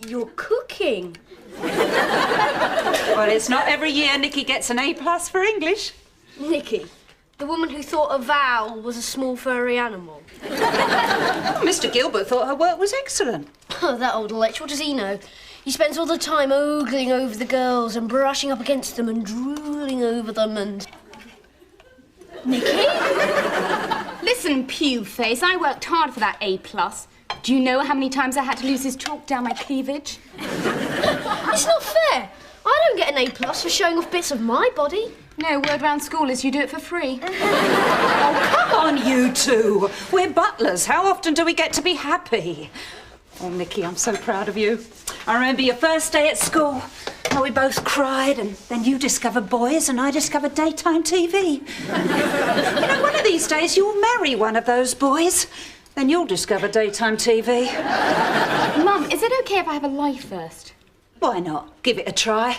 You're cooking. Well, it's not every year Nikki gets an A+ for English. Nikki, the woman who thought a vowel was a small furry animal. Mr. Gilbert thought her work was excellent. Oh, that old lech, what does he know? He spends all the time ogling over the girls and brushing up against them and drooling over them and... Nikki? Listen, pew face, I worked hard for that A+. Do you know how many times I had to lose his chalk down my cleavage? It's not fair. I don't get an A+ for showing off bits of my body. No, word round school is you do it for free. Oh, come on, you two. We're butlers. How often do we get to be happy? Oh, Nikki, I'm so proud of you. I remember your first day at school. How we both cried, and then you discovered boys and I discovered daytime TV. You know, one of these days you'll marry one of those boys. Then you'll discover daytime TV. Mum, is it okay if I have a lie first? Why not? Give it a try.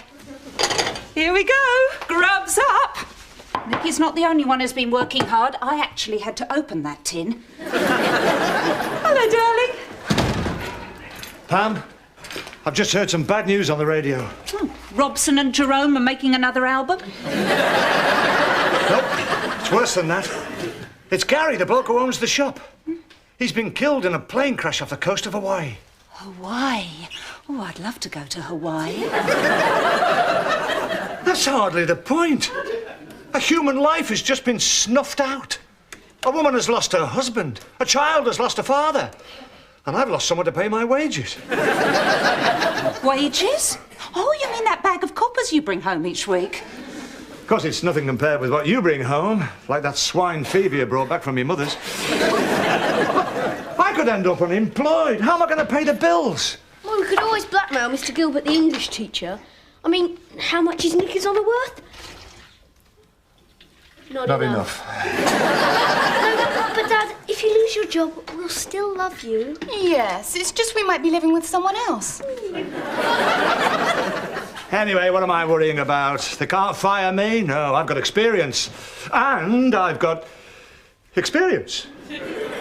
Here we go. Grubs up. Nikki's not the only one who's been working hard. I actually had to open that tin. Hello, darling. Pam, I've just heard some bad news on the radio. Robson and Jerome are making another album? Nope, it's worse than that. It's Gary, the bloke who owns the shop. He's been killed in a plane crash off the coast of Hawaii. Hawaii? Oh, I'd love to go to Hawaii. That's hardly the point. A human life has just been snuffed out. A woman has lost her husband. A child has lost a father. And I've lost someone to pay my wages. Wages? Oh, you mean that bag of coppers you bring home each week? Of course, it's nothing compared with what you bring home, like that swine fever you brought back from your mother's. I could end up unemployed. How am I going to pay the bills? Well, we could always blackmail Mr. Gilbert, the English teacher. I mean, how much is Nikki's honour worth? Not enough. But, Dad, if you lose your job, we'll still love you. Yes, it's just we might be living with someone else. Anyway, what am I worrying about? They can't fire me. No, I've got experience. And I've got experience.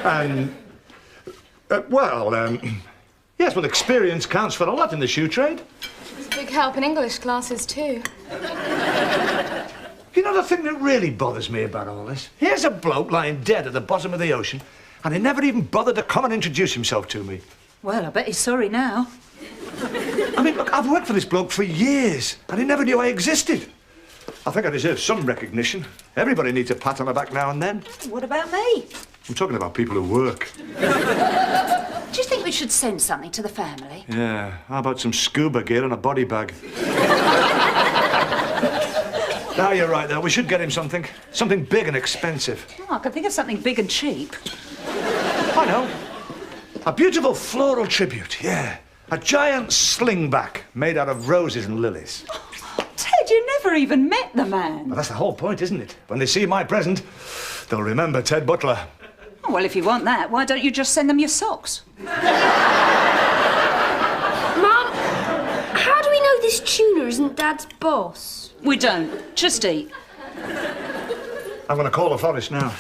And, yes, well, experience counts for a lot in the shoe trade. It's a big help in English classes, too. You know the thing that really bothers me about all this? Here's a bloke lying dead at the bottom of the ocean, and he never even bothered to come and introduce himself to me. Well, I bet he's sorry now. I mean, look, I've worked for this bloke for years, and he never knew I existed. I think I deserve some recognition. Everybody needs a pat on the back now and then. What about me? I'm talking about people who work. Do you think we should send something to the family? Yeah, how about some scuba gear and a body bag? No, you're right, though. We should get him something. Something big and expensive. Oh, I can think of something big and cheap. I know. A beautiful floral tribute, yeah. A giant slingback made out of roses and lilies. Ted, you never even met the man. Well, that's the whole point, isn't it? When they see my present, they'll remember Ted Butler. Oh, well, if you want that, why don't you just send them your socks? Mum, how do we know this tuna isn't Dad's boss? We don't. Just eat. I'm going to call the forest now.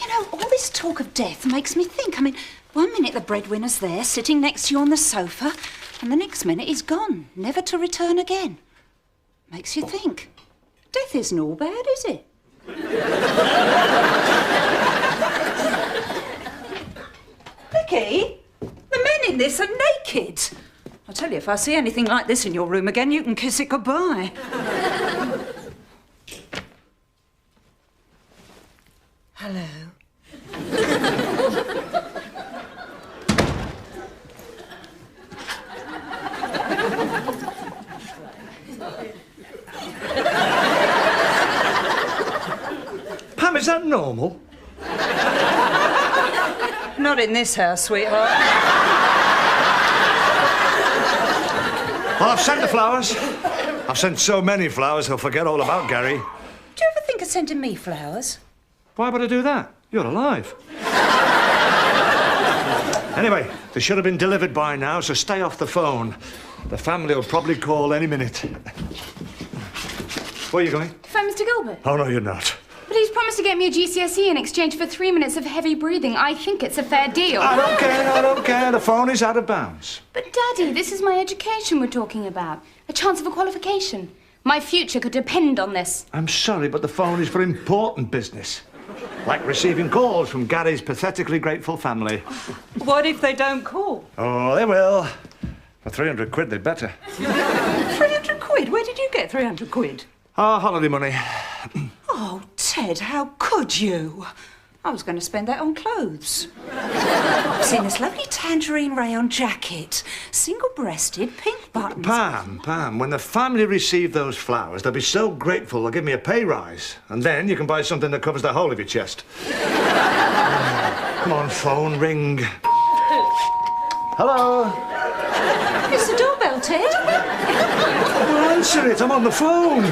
You know, all this talk of death makes me think. I mean, one minute the breadwinner's there, sitting next to you on the sofa, and the next minute he's gone, never to return again. Makes you think. Death isn't all bad, is it? Vicky, the men in this are naked. I tell you, if I see anything like this in your room again, you can kiss it goodbye. Hello. Pam, is that normal? Not in this house, sweetheart. Well, I've sent the flowers. I've sent so many flowers, he'll forget all about Gary. Do you ever think of sending me flowers? Why would I do that? You're alive. Anyway, they should have been delivered by now, so stay off the phone. The family will probably call any minute. Where are you going? Phone Mr. Gilbert. Oh, no, you're not. Please promise to get me a GCSE in exchange for 3 minutes of heavy breathing. I think it's a fair deal. I don't care. The phone is out of bounds. But, Daddy, this is my education we're talking about. A chance of a qualification. My future could depend on this. I'm sorry, but the phone is for important business. Like receiving calls from Gary's pathetically grateful family. What if they don't call? Oh, they will. For 300 quid, they'd better. 300 quid? Where did you get 300 quid? Oh, holiday money. Oh, Ted, how could you? I was going to spend that on clothes. I've seen this lovely tangerine rayon jacket, single-breasted, pink buttons. Pam, when the family receive those flowers, they'll be so grateful they'll give me a pay rise. And then you can buy something that covers the whole of your chest. Come on, phone, ring. Hello? It's the doorbell, Ted. Well, answer it, I'm on the phone.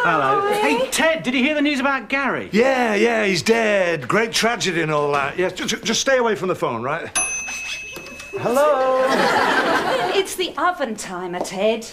Hello. Hey, Ted, did you hear the news about Gary? Yeah, he's dead. Great tragedy and all that. Yes, just stay away from the phone, right? Hello? It's the oven timer, Ted.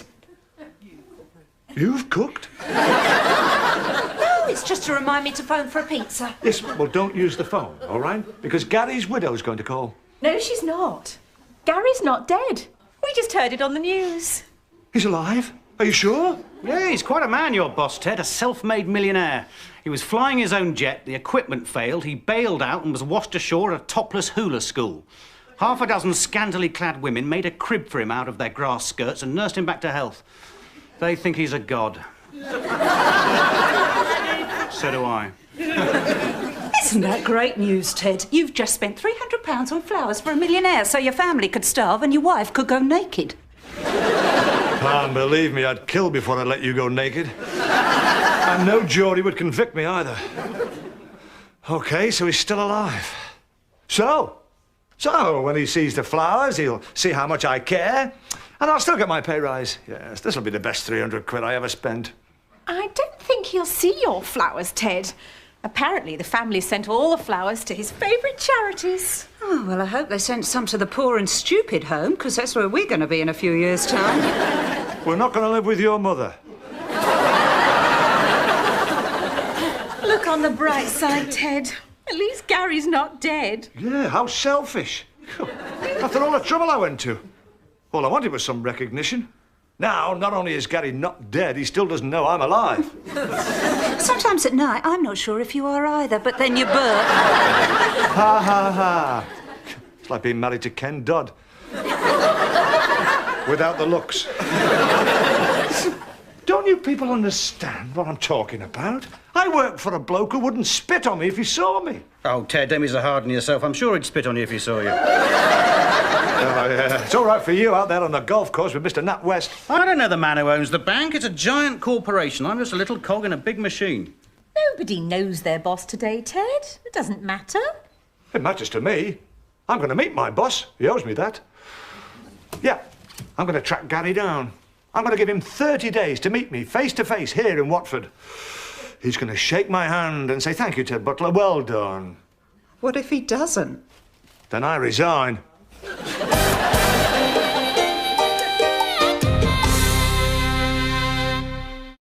You've cooked? No, it's just to remind me to phone for a pizza. Yes, well, don't use the phone, all right? Because Gary's widow's going to call. No, she's not. Gary's not dead. We just heard it on the news. He's alive? Are you sure? Yeah, he's quite a man, your boss, Ted, a self-made millionaire. He was flying his own jet, the equipment failed, he bailed out and was washed ashore at a topless hula school. Half a dozen scantily clad women made a crib for him out of their grass skirts and nursed him back to health. They think he's a god. So do I. Isn't that great news, Ted? You've just spent £300 on flowers for a millionaire so your family could starve and your wife could go naked. Pam, believe me, I'd kill before I'd let you go naked. And no jury would convict me either. OK, so he's still alive. So, when he sees the flowers, he'll see how much I care, and I'll still get my pay rise. Yes, this'll be the best 300 quid I ever spent. I don't think he'll see your flowers, Ted. Apparently, the family sent all the flowers to his favourite charities. Oh, well, I hope they sent some to the poor and stupid home, because that's where we're going to be in a few years' time. We're not going to live with your mother. Look on the bright side, Ted. At least Gary's not dead. Yeah, how selfish. After all the trouble I went to. All I wanted was some recognition. Now, not only is Gary not dead, he still doesn't know I'm alive. Sometimes at night, I'm not sure if you are either, but then you burp. Ha, ha, ha. It's like being married to Ken Dodd. Without the looks. Don't you people understand what I'm talking about? I work for a bloke who wouldn't spit on me if he saw me. Oh, Ted, don't be so hard on yourself. I'm sure he'd spit on you if he saw you. It's all right for you out there on the golf course with Mr. Nat West. I don't know the man who owns the bank. It's a giant corporation. I'm just a little cog in a big machine. Nobody knows their boss today, Ted. It doesn't matter. It matters to me. I'm going to meet my boss. He owes me that. Yeah, I'm going to track Gary down. I'm going to give him 30 days to meet me face to face here in Watford. He's going to shake my hand and say, "Thank you, Ted Butler, well done." What if he doesn't? Then I resign.